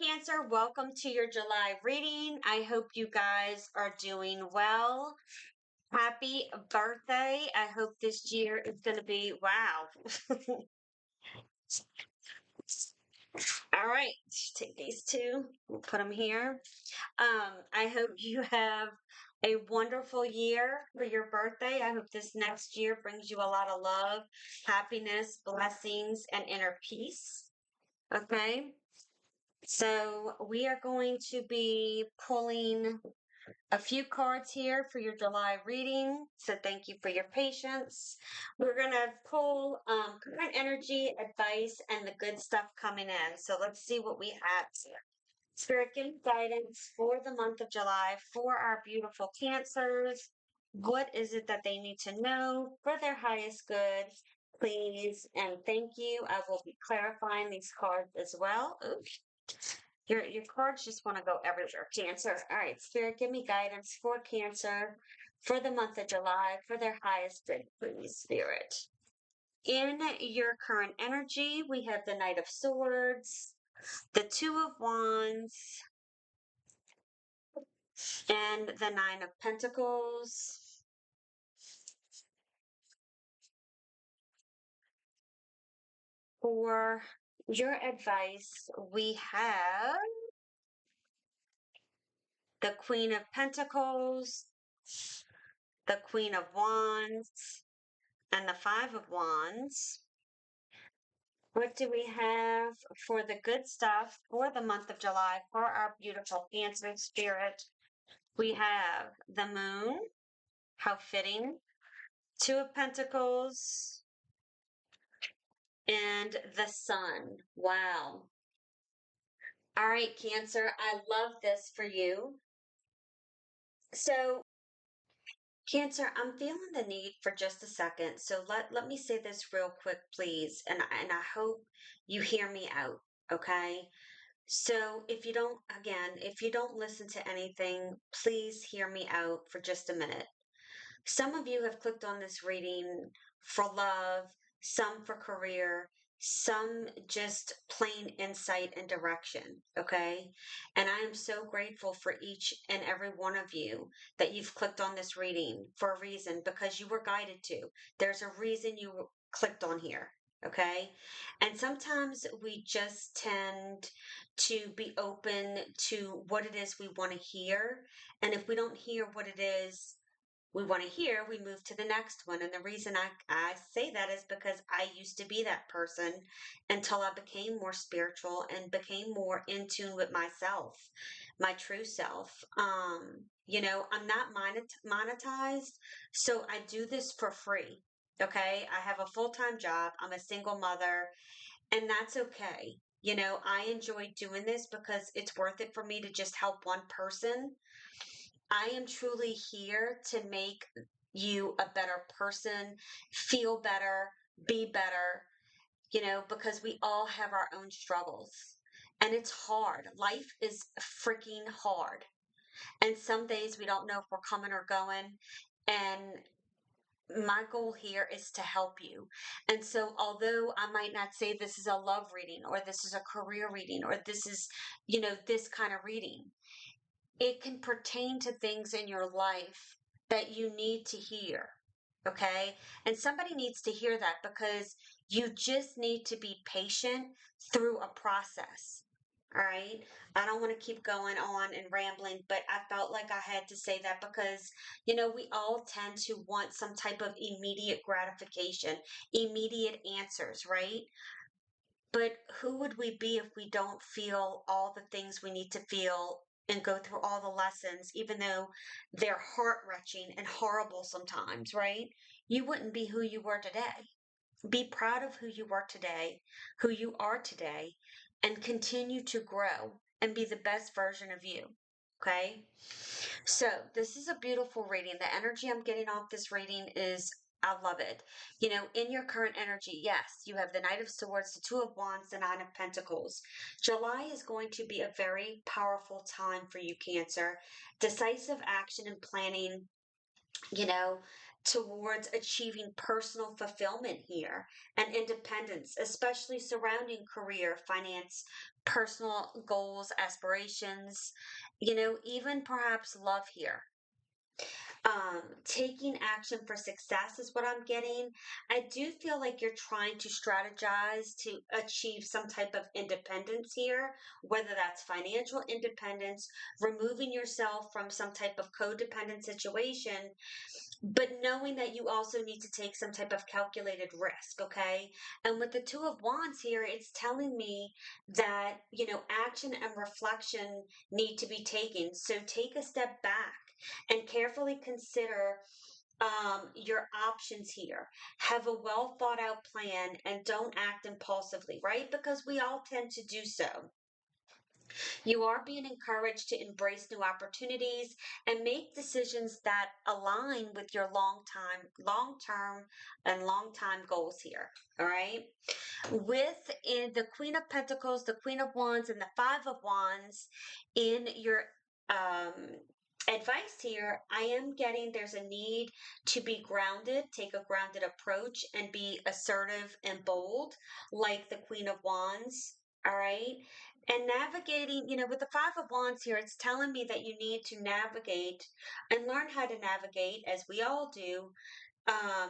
Cancer, welcome to your July reading. I hope you guys are doing well. Happy birthday. I hope this year is going to be wow. All right, take these two, we'll put them here. I hope you have a wonderful year for your birthday. I hope this next year brings you a lot of love, happiness, blessings, and inner peace. Okay. So we are going to be pulling a few cards here for your July reading. So thank you for your patience. We're going to pull current energy, advice, and the good stuff coming in. So let's see what we have here. Spirit give guidance for the month of July for our beautiful Cancers. What is it that they need to know for their highest good? Please and thank you. I will be clarifying these cards as well. Oops. Your cards just want to go everywhere. Cancer. All right, Spirit, give me guidance for Cancer for the month of July for their highest good, please, Spirit. In your current energy, we have the Knight of Swords, the Two of Wands, and the Nine of Pentacles. For your advice, we have the Queen of Pentacles, the Queen of Wands, and the Five of Wands. What do we have for the good stuff for the month of July for our beautiful Cancer Spirit? We have the Moon, how fitting, Two of Pentacles, and the Sun. Wow. All right, Cancer, I love this for you. So, Cancer, I'm feeling the need for just a second. So let me say this real quick, please, and I hope you hear me out, okay? So if you don't listen to anything, please hear me out for just a minute. Some of you have clicked on this reading for love, some for career, some just plain insight and direction, okay? And I am so grateful for each and every one of you that you've clicked on this reading for a reason, because you were guided to. There's a reason you clicked on here, okay? And sometimes we just tend to be open to what it is we want to hear. And if we don't hear what it is we want to hear, we move to the next one. And the reason I say that is because I used to be that person until I became more spiritual and became more in tune with myself, my true self. I'm not monetized, so I do this for free. Okay. I have a full-time job. I'm a single mother, and that's okay. I enjoy doing this because it's worth it for me to just help one person. I am truly here to make you a better person, feel better, be better, because we all have our own struggles. And it's hard. Life is freaking hard. And some days we don't know if we're coming or going. And my goal here is to help you. And so, although I might not say this is a love reading or this is a career reading or this is, this kind of reading, it can pertain to things in your life that you need to hear. Okay. And somebody needs to hear that because you just need to be patient through a process. All right. I don't want to keep going on and rambling, but I felt like I had to say that because, we all tend to want some type of immediate gratification, immediate answers, right? But who would we be if we don't feel all the things we need to feel and go through all the lessons, even though they're heart-wrenching and horrible sometimes, right? You wouldn't be who you were today. Be proud of who you were today, who you are today, and continue to grow and be the best version of you. Okay? So, this is a beautiful reading. The energy I'm getting off this reading is I love it. In your current energy, yes, you have the Knight of Swords, the Two of Wands, the Nine of Pentacles. July is going to be a very powerful time for you, Cancer. Decisive action and planning, you know, towards achieving personal fulfillment here and independence, especially surrounding career, finance, personal goals, aspirations, even perhaps love here. Taking action for success is what I'm getting. I do feel like you're trying to strategize to achieve some type of independence here, whether that's financial independence, removing yourself from some type of codependent situation, but knowing that you also need to take some type of calculated risk, okay? And with the Two of Wands here, it's telling me that, action and reflection need to be taken. So take a step back and carefully consider your options here. Have a well thought out plan and don't act impulsively, right? Because we all tend to do so. You are being encouraged to embrace new opportunities and make decisions that align with your long term, and long time goals here. All right. With in the Queen of Pentacles, the Queen of Wands, and the Five of Wands in your um advice here, I am getting there's a need to be grounded, take a grounded approach, and be assertive and bold, like the Queen of Wands. All right. And navigating, with the Five of Wands here, it's telling me that you need to navigate and learn how to navigate, as we all do, um,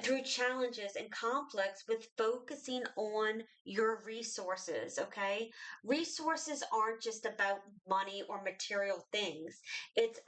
through challenges and conflicts with focusing on your resources, okay? Resources aren't just about money or material things. It's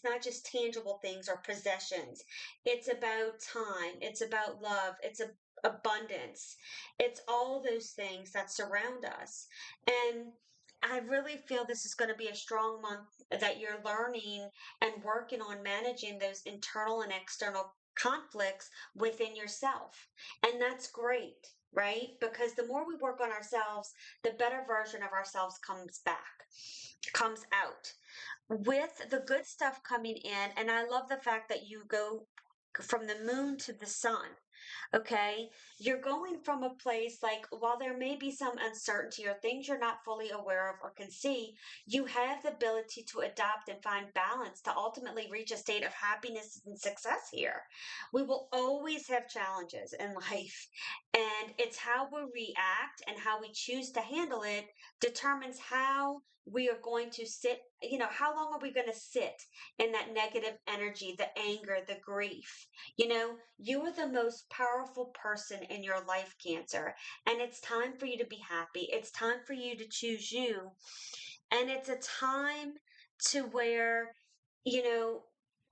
not just tangible things or possessions. It's about time. It's about love. Abundance. It's all those things that surround us. And I really feel this is going to be a strong month that you're learning and working on managing those internal and external conflicts within yourself. And that's great, right? Because the more we work on ourselves, the better version of ourselves comes out. With the good stuff coming in, and I love the fact that you go from the moon to the sun. Okay. You're going from a place like, while there may be some uncertainty or things you're not fully aware of or can see, you have the ability to adapt and find balance to ultimately reach a state of happiness and success here. We will always have challenges in life, and it's how we react and how we choose to handle it determines how we are going to how long are we going to sit in that negative energy, the anger, the grief. You are the most powerful person in your life, Cancer, and it's time for you to be happy. It's time for you to choose you. And it's a time to where, you know,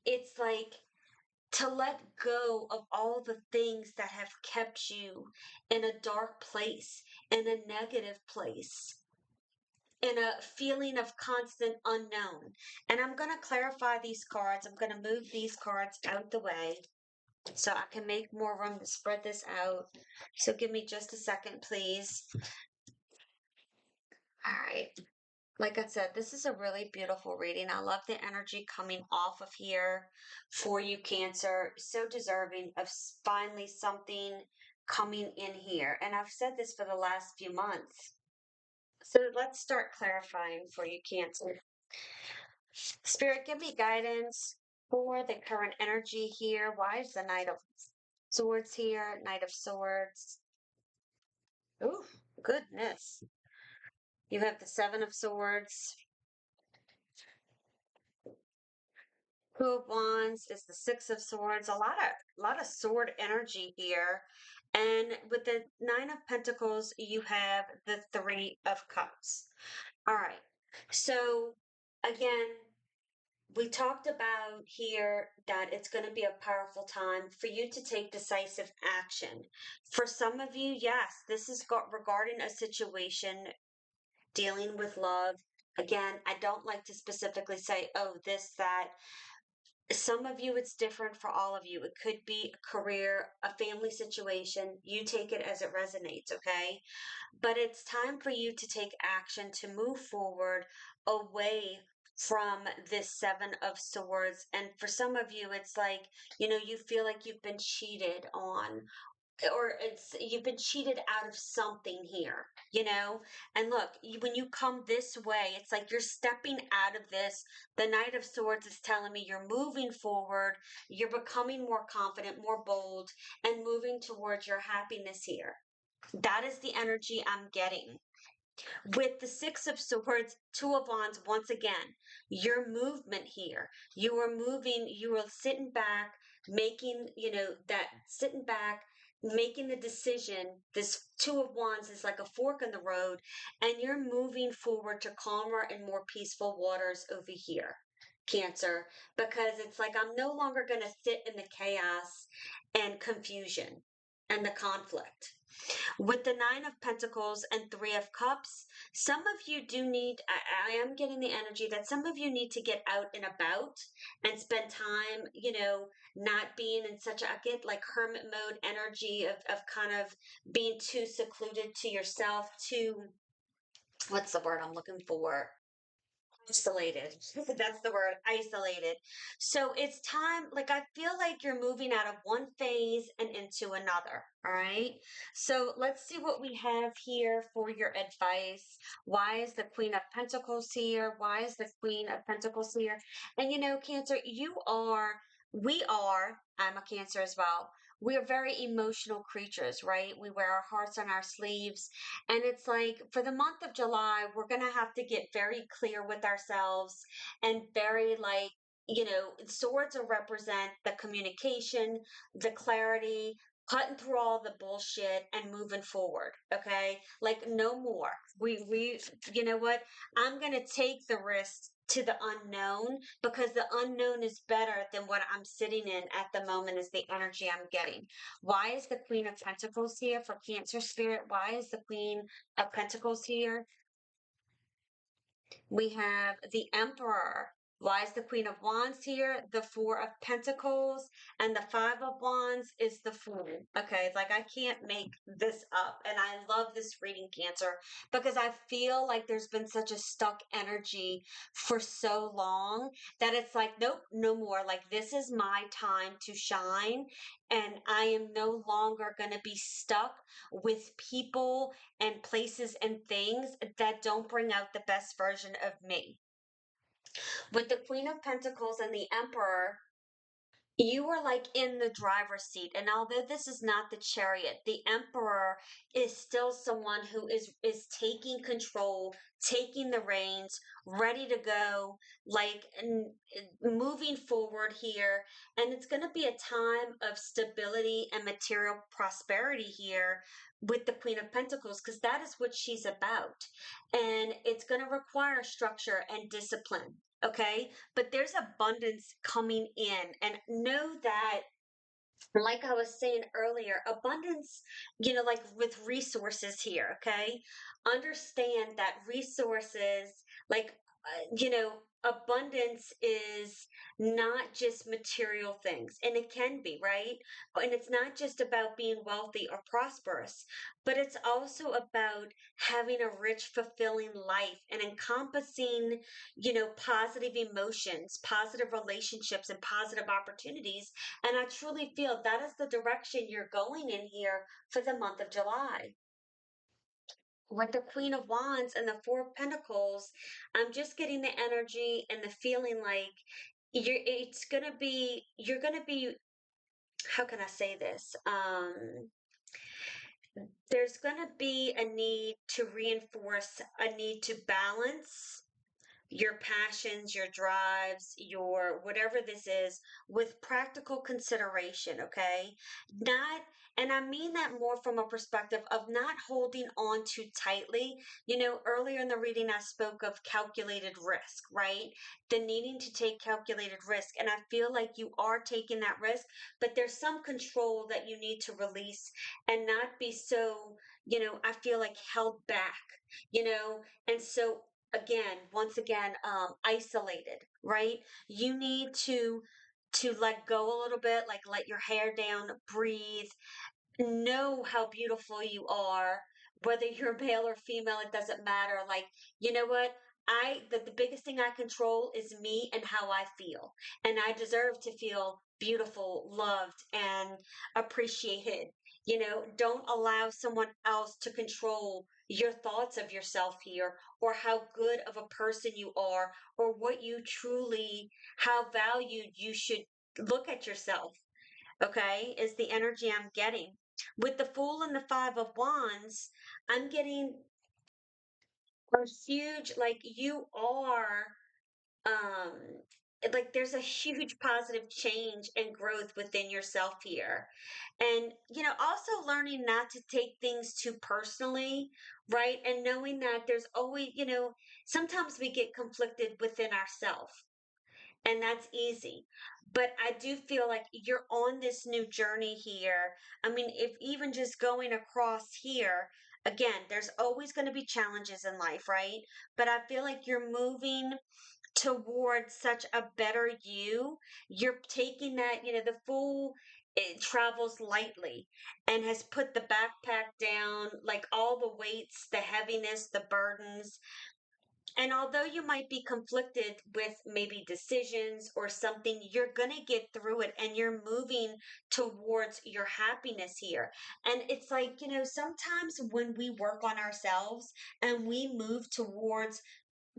it's like to let go of all the things that have kept you in a dark place, in a negative place, in a feeling of constant unknown. And I'm going to clarify these cards. I'm going to move these cards out the way so I can make more room to spread this out. So give me just a second, please. All right. Like I said, this is a really beautiful reading. I love the energy coming off of here for you, Cancer. So deserving of finally something coming in here. And I've said this for the last few months. So let's start clarifying for you, Cancer. Spirit, give me guidance for the current energy here. Why is the Knight of Swords here? Knight of Swords. Oh, goodness. You have the Seven of Swords. Two of Wands is the Six of Swords. A lot of sword energy here. And with the Nine of Pentacles, you have the Three of Cups. All right. So again, we talked about here that it's going to be a powerful time for you to take decisive action. For some of you, yes, this is regarding a situation dealing with love. Again, I don't like to specifically say, oh, this, that. Some of you, it's different for all of you. It could be a career, a family situation. You take it as it resonates, okay? But it's time for you to take action to move forward away from this Seven of Swords. And for some of you, it's like, you feel like you've been cheated on, or it's you've been cheated out of something here, you know. And look, when you come this way, it's like you're stepping out of this. The Knight of Swords is telling me you're moving forward, you're becoming more confident, more bold, and moving towards your happiness here. That is the energy I'm getting. With the Six of Swords, Two of Wands, once again, your movement here. You are moving, you are sitting back, making, that sitting back, making the decision. This Two of Wands is like a fork in the road, and you're moving forward to calmer and more peaceful waters over here. Cancer, because it's like I'm no longer going to sit in the chaos and confusion and the conflict. With the Nine of Pentacles and Three of Cups, some of you do need, I am getting the energy that some of you need to get out and about and spend time, not being in such a, I get like hermit mode energy of kind of being too secluded to yourself, too, what's the word I'm looking for? Isolated. That's the word, isolated. So it's time, like, I feel like you're moving out of one phase and into another. All right. So let's see what we have here for your advice. Why is the Queen of Pentacles here? Why is the Queen of Pentacles here? And Cancer, we are, I'm a Cancer as well. We are very emotional creatures, right? We wear our hearts on our sleeves. And it's like for the month of July, we're going to have to get very clear with ourselves and very like, swords will represent the communication, the clarity, cutting through all the bullshit and moving forward. Okay. Like no more. You know what? I'm going to take the risk to the unknown because the unknown is better than what I'm sitting in at the moment is the energy I'm getting. Why is the Queen of Pentacles here for Cancer Spirit? Why is the Queen of Pentacles here? We have the Emperor. Why is the Queen of Wands here? The Four of Pentacles. And the Five of Wands is the Fool. Okay, it's like I can't make this up. And I love this reading, Cancer, because I feel like there's been such a stuck energy for so long that it's like, nope, no more. Like, this is my time to shine. And I am no longer going to be stuck with people and places and things that don't bring out the best version of me. With the Queen of Pentacles and the Emperor, you are like in the driver's seat. And although this is not the Chariot, the Emperor is still someone who is taking control, taking the reins, ready to go, like moving forward here. And it's going to be a time of stability and material prosperity here with the Queen of Pentacles because that is what she's about. And it's going to require structure and discipline. Okay, but there's abundance coming in, and know that, like I was saying earlier, abundance, like with resources here. Okay, understand that resources, like, abundance is not just material things, and it can be, right? And it's not just about being wealthy or prosperous, but it's also about having a rich, fulfilling life and encompassing, positive emotions, positive relationships, and positive opportunities. And I truly feel that is the direction you're going in here for the month of July. With the Queen of Wands and the Four of Pentacles, I'm just getting the energy and the feeling like you're gonna be, how can I say this? There's gonna be a need to reinforce, a need to balance your passions, your drives, your whatever this is with practical consideration, okay? Not, and I mean that more from a perspective of not holding on too tightly. Earlier in the reading, I spoke of calculated risk, right? The needing to take calculated risk. And I feel like you are taking that risk, but there's some control that you need to release and not be so, I feel like held back, you know? And so again, once again, isolated, right? You need to let go a little bit, like let your hair down, breathe, know how beautiful you are, whether you're male or female, it doesn't matter. Like, you know what? The biggest thing I control is me and how I feel. And I deserve to feel beautiful, loved, and appreciated. Don't allow someone else to control your thoughts of yourself here, or how good of a person you are, or what you truly, how valued you should look at yourself. Okay, is the energy I'm getting. With the Fool and the Five of Wands, I'm getting a huge, like, you are, um like, there's a huge positive change and growth within yourself here. And also learning not to take things too personally, right? And knowing that there's always, sometimes we get conflicted within ourselves, and that's easy. But I do feel like you're on this new journey here. I mean, if even just going across here, again, there's always going to be challenges in life, right? But I feel like you're moving towards such a better you. You're taking that, the Fool, it travels lightly and has put the backpack down, like all the weights, the heaviness, the burdens. And although you might be conflicted with maybe decisions or something, you're going to get through it, and you're moving towards your happiness here. And it's like, sometimes when we work on ourselves and we move towards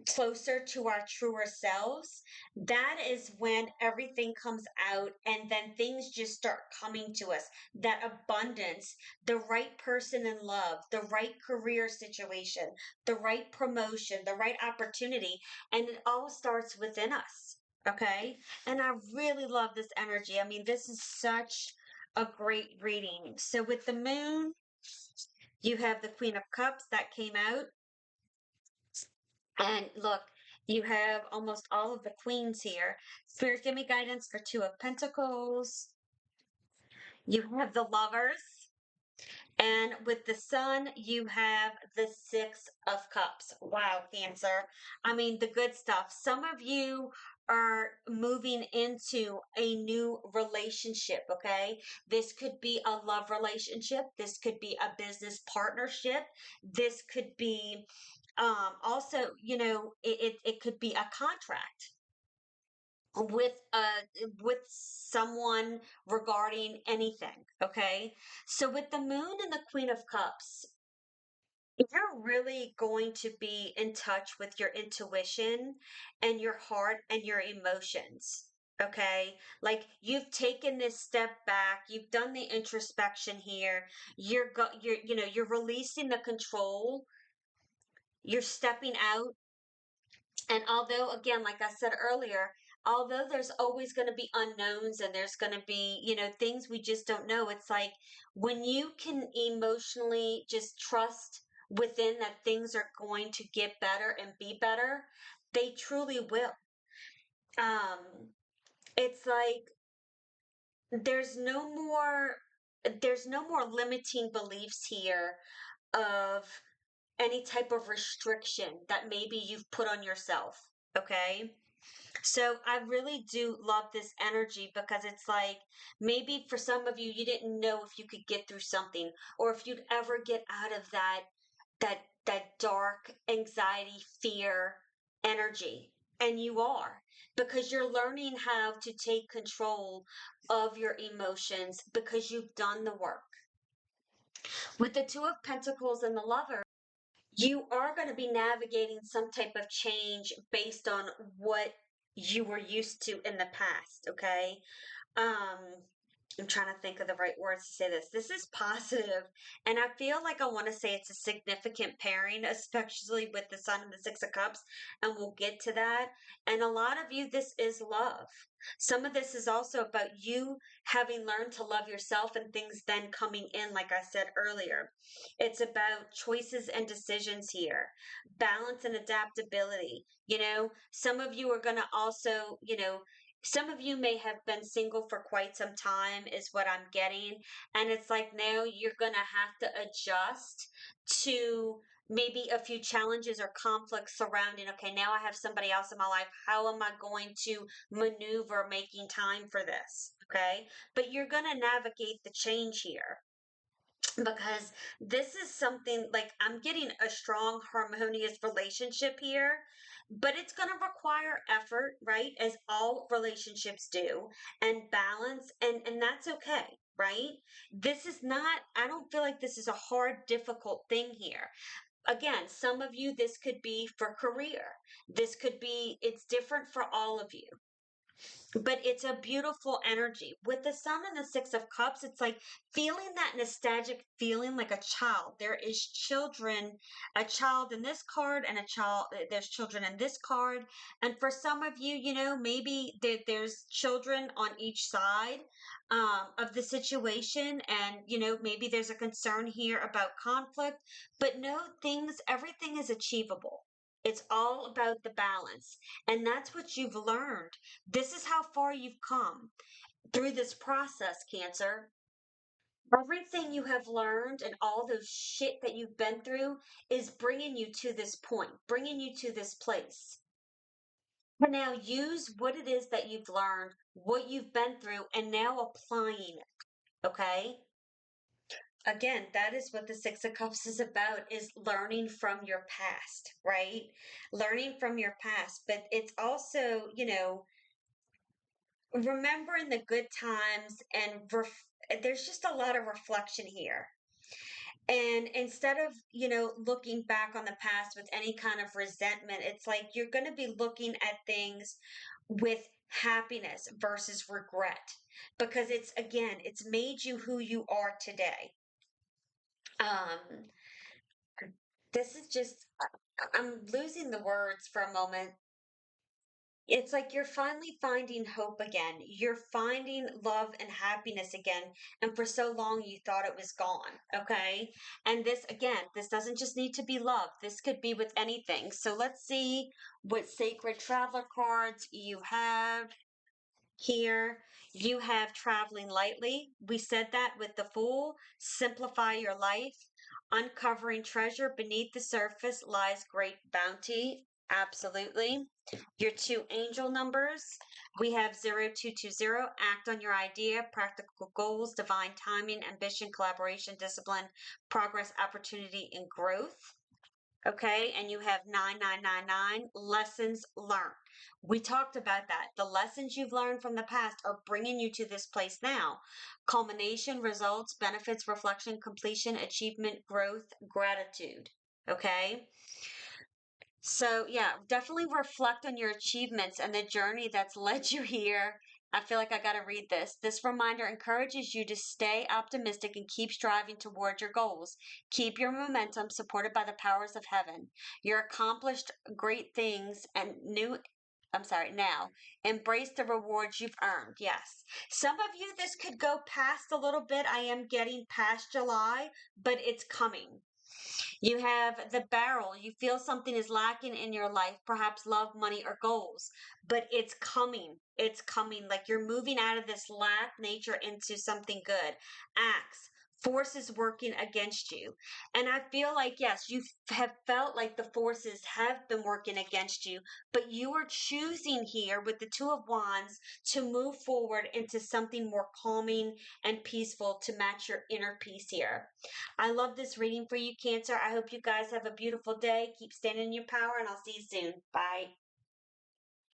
closer to our truer selves, that is when everything comes out, and then things just start coming to us. That abundance, the right person in love, the right career situation, the right promotion, the right opportunity, and it all starts within us. Okay. And I really love this energy. I mean, this is such a great reading. So, with the moon, you have the Queen of Cups that came out. And look, you have almost all of the queens here. Spirit, give me guidance for Two of Pentacles. You have the Lovers. And with the Sun, you have the Six of Cups. Wow, Cancer. I mean, the good stuff. Some of you are moving into a new relationship, okay? This could be a love relationship. This could be a business partnership. This could be also, it could be a contract with someone regarding anything. Okay, so with the Moon and the Queen of Cups, you're really going to be in touch with your intuition and your heart and your emotions. Okay, like, you've taken this step back, you've done the introspection here. You're releasing the control, you're stepping out. And although, again, like I said earlier, although there's always going to be unknowns, and there's going to be, things we just don't know, it's like when you can emotionally just trust within that things are going to get better and be better, they truly will. Um, it's like there's no more there's no more limiting beliefs here of any type of restriction that maybe you've put on yourself. Okay. So I really do love this energy, because it's like maybe for some of you, you didn't know if you could get through something, or if you'd ever get out of that dark anxiety, fear energy. And you are, because you're learning how to take control of your emotions because you've done the work. With the Two of Pentacles and the Lover, you are going to be navigating some type of change based on what you were used to in the past. Okay. um I'm trying to think of the right words to say this. This is positive, and I feel like I want to say it's a significant pairing, especially with the Sun and the Six of Cups, and we'll get to that. And a lot of you, this is love. Some of this is also about you having learned to love yourself, and things then coming in, like I said earlier. It's about choices and decisions here, balance and adaptability. Some of you are going to also, some of you may have been single for quite some time, is what I'm getting. And it's like now you're going to have to adjust to maybe a few challenges or conflicts surrounding, okay, now I have somebody else in my life. How am I going to maneuver making time for this? Okay. But you're going to navigate the change here, because this is something, like, I'm getting a strong, harmonious relationship here, but it's going to require effort, right? As all relationships do, and balance, and that's okay, right? This is not, I don't feel like this is a hard, difficult thing here. Again, some of you, this could be for career. This could be, it's different for all of you, but it's a beautiful energy with the sun and the six of cups. It's like feeling that nostalgic feeling like a child. There is children, a child in this card, and a child, there's children in this card. And for some of you, maybe there's children on each side of the situation, and maybe there's a concern here about conflict. But no, everything is achievable. It's all about the balance, and that's what you've learned. This is how far you've come through this process, Cancer. Everything you have learned and all those shit that you've been through is bringing you to this point, bringing you to this place. And now use what it is that you've learned, what you've been through, and now applying it. Okay? Again, that is what the Six of Cups is about, is learning from your past, right? Learning from your past. But it's also, remembering the good times, and there's just a lot of reflection here. And instead of, looking back on the past with any kind of resentment, it's like you're going to be looking at things with happiness versus regret, because it's made you who you are today. Um, this is just, I'm losing the words for a moment. It's like you're finally finding hope again. You're finding love and happiness again. And for so long, you thought it was gone. Okay. And this doesn't just need to be love. This could be with anything. So let's see what sacred traveler cards you have here. You have traveling lightly. We said that with the Fool. Simplify your life. Uncovering treasure beneath the surface lies great bounty. Absolutely. Your two angel numbers, we have 0220, act on your idea, practical goals, divine timing, ambition, collaboration, discipline, progress, opportunity, and growth. Okay, and you have 9999, lessons learned. We talked about that. The lessons you've learned from the past are bringing you to this place now. Culmination, results, benefits, reflection, completion, achievement, growth, gratitude. Okay. So, yeah, definitely reflect on your achievements and the journey that's led you here. I feel like I got to read this. This reminder encourages you to stay optimistic and keep striving toward your goals. Keep your momentum supported by the powers of heaven. Your accomplished great things and now embrace the rewards you've earned. Yes. Some of you, this could go past a little bit. I am getting past July, but it's coming. You have the barrel. You feel something is lacking in your life, perhaps love, money, or goals, but it's coming. It's coming. Like you're moving out of this lack nature into something good. Acts. Forces working against you. And I feel like, yes, you have felt like the forces have been working against you, but you are choosing here with the Two of Wands to move forward into something more calming and peaceful to match your inner peace here. I love this reading for you, Cancer. I hope you guys have a beautiful day. Keep standing in your power, and I'll see you soon. Bye.